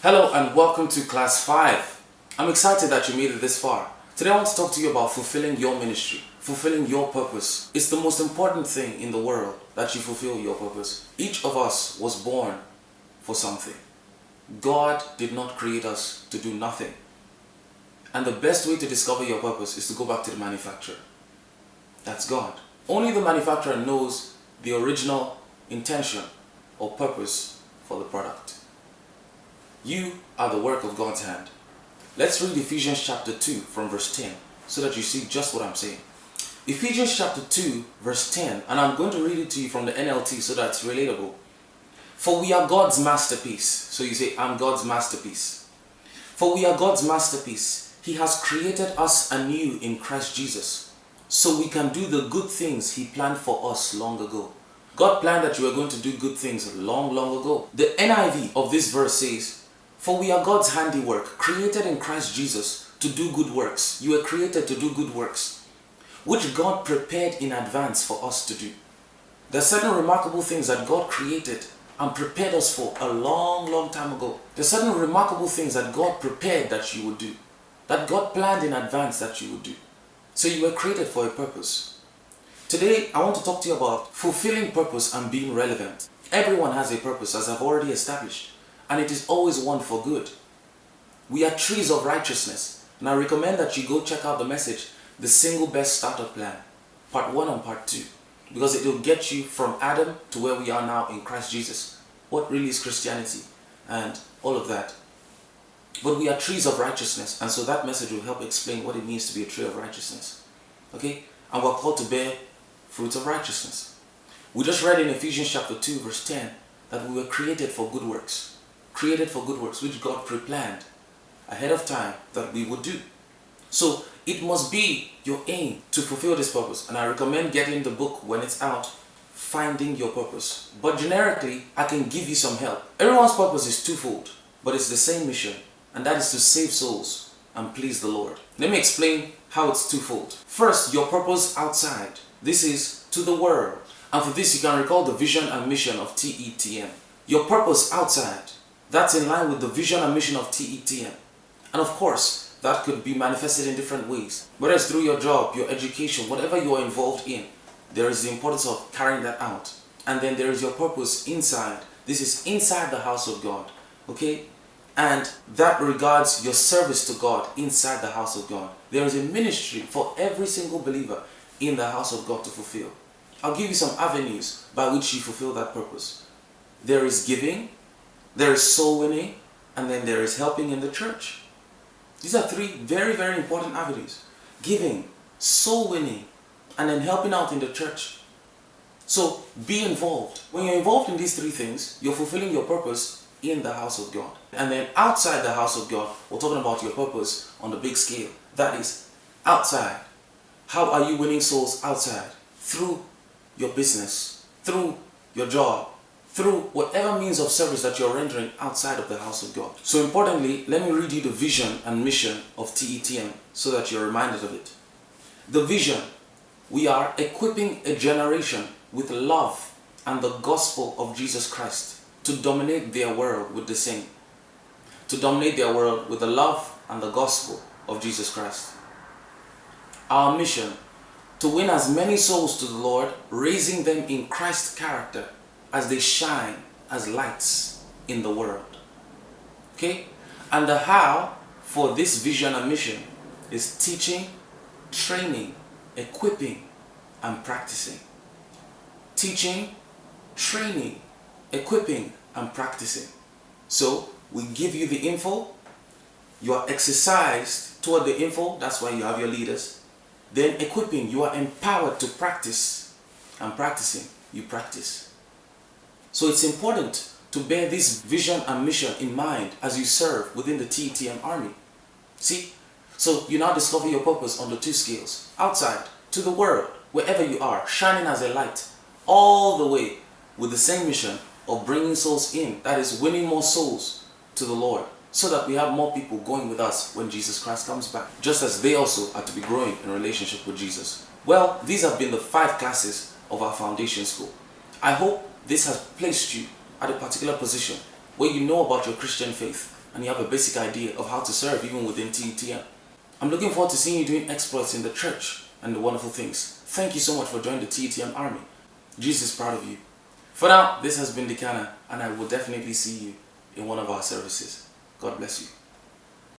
Hello and welcome to class 5. I'm excited that you made it this far. Today I want to talk to you about fulfilling your ministry, fulfilling your purpose. It's the most important thing in the world that you fulfill your purpose. Each of us was born for something. God did not create us to do nothing. And the best way to discover your purpose is to go back to the manufacturer. That's God. Only the manufacturer knows the original intention or purpose for the product. You are the work of God's hand. Let's read Ephesians chapter 2 from verse 10 so that you see just what I'm saying. Ephesians chapter 2 verse 10, and I'm going to read it to you from the NLT so that it's relatable. For we are God's masterpiece. So you say, I'm God's masterpiece. For we are God's masterpiece. He has created us anew in Christ Jesus so we can do the good things He planned for us long ago. God planned that you were going to do good things long ago. The NIV of this verse says, for we are God's handiwork, created in Christ Jesus to do good works. You were created to do good works, which God prepared in advance for us to do. There are certain remarkable things that God created and prepared us for a long time ago. There are certain remarkable things that God prepared that you would do, that God planned in advance that you would do. So you were created for a purpose. Today, I want to talk to you about fulfilling purpose and being relevant. Everyone has a purpose, as I've already established, and it is always one for good. We are trees of righteousness, and I recommend that you go check out the message, The Single Best Startup Plan, part 1 and part 2, because it will get you from Adam to where we are now in Christ Jesus. What really is Christianity and all of that. But we are trees of righteousness, and so that message will help explain what it means to be a tree of righteousness. Okay? And we're called to bear fruits of righteousness. We just read in Ephesians chapter 2 verse 10 that we were created for good works. Created for good works which God pre-planned ahead of time that we would do. So it must be your aim to fulfill this purpose. And I recommend getting the book when it's out, Finding Your Purpose. But generically, I can give you some help. Everyone's purpose is twofold, but it's the same mission, and that is to save souls and please the Lord. Let me explain how it's twofold. First, your purpose outside. This is to the world. And for this, you can recall the vision and mission of Tetm. Your purpose outside, that's in line with the vision and mission of Tetm. And of course, that could be manifested in different ways. Whether it's through your job, your education, whatever you are involved in, there is the importance of carrying that out. And then there is your purpose inside. This is inside the house of God. Okay? And that regards your service to God inside the house of God. There is a ministry for every single believer in the house of God to fulfill. I'll give you some avenues by which you fulfill that purpose. There is giving, there is soul winning, and then there is helping in the church. These are 3 very important avenues. Giving, soul winning, and then helping out in the church. So be involved. When you're involved in these 3 things, you're fulfilling your purpose in the house of God. And then outside the house of God, we're talking about your purpose on the big scale. That is outside. How are you winning souls outside? Through your business, through your job, through whatever means of service that you're rendering outside of the house of God. So importantly, let me read you the vision and mission of Tetm so that you're reminded of it. The vision: we are equipping a generation with love and the gospel of Jesus Christ to dominate their world with the same. To dominate their world with the love and the gospel of Jesus Christ. Our mission: to win as many souls to the Lord, raising them in Christ's character as they shine as lights in the world. Okay? And the how for this vision and mission is teaching, training, equipping, and practicing. Teaching, training, equipping, and practicing. So we give you the info, you are exercised toward the info, that's why you have your leaders. Then equipping, you are empowered to practice, and practicing, you practice. So it's important to bear this vision and mission in mind as you serve within the Tetm army. See? So you now discover your purpose on the 2 scales. Outside, to the world, wherever you are, shining as a light, all the way with the same mission of bringing souls in, that is winning more souls to the Lord, so that we have more people going with us when Jesus Christ comes back, just as they also are to be growing in relationship with Jesus. Well, these have been the 5 classes of our foundation school. I hope this has placed you at a particular position where you know about your Christian faith, and you have a basic idea of how to serve even within TTM. I'm looking forward to seeing you doing exploits in the church and the wonderful things. Thank you so much for joining the TTM army. Jesus is proud of you. For now, this has been Dikana, and I will definitely see you in one of our services. God bless you.